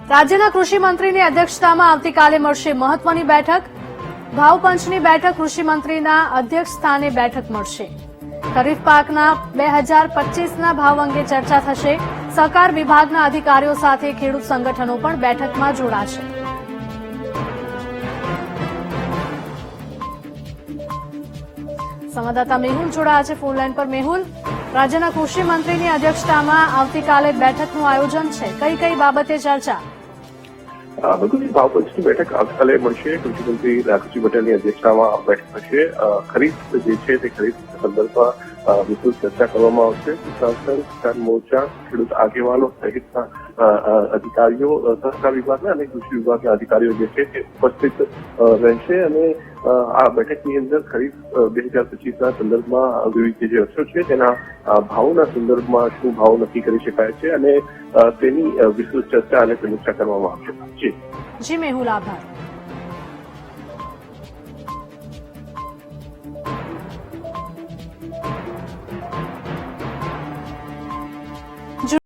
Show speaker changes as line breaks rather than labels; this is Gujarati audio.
રાજ્યના કૃષિ મંત્રીની અધ્યક્ષતામાં આવતીકાલે મળશે મહત્વની બેઠક। ભાવપંચની બેઠક કૃષિ મંત્રીના અધ્યક્ષ સ્થાને બેઠક મળશે। ખરીફ પાકના 2025ના ભાવ અંગે ચર્ચા થશે। સહકાર વિભાગના અધિકારીઓ સાથે ખેડૂત સંગઠનો પણ બેઠકમાં જોડાશે। સંવાદદાતા મેહુલ જોડાયા છે ફોન લાઈન પર। મેહુલ, રાજ્યના કૃષિ મંત્રીની અધ્યક્ષતામાં આવતીકાલે બેઠકનું આયોજન છે, કઈ કઈ બાબતે ચર્ચા?
બિલકુલ, ભાવપંચની બેઠક આવતીકાલે મળશે। કૃષિમંત્રી રાઘવજી પટેલની અધ્યક્ષતામાં બેઠક થશે। ખરીફ જે છે તે ખરીફ સંદર્ભમાં વિસ્તૃત ચર્ચા કરવામાં આવશે। કિસાન મોરચા, ખેડૂત આગેવાનો સહિતના અધિકારીઓ, સહકાર વિભાગના અને કૃષિ વિભાગના અધિકારીઓ જે છે તે ઉપસ્થિત રહેશે અને આ બેઠકની અંદર ખરીફ 2025ના સંદર્ભમાં વિવિધ જે વર્ષો છે તેના ભાવોના સંદર્ભમાં શું ભાવ નક્કી કરી શકાય છે અને તેની વિસ્તૃત ચર્ચા અને સમીક્ષા કરવામાં આવશે।
જી મેહુલ, આભાર।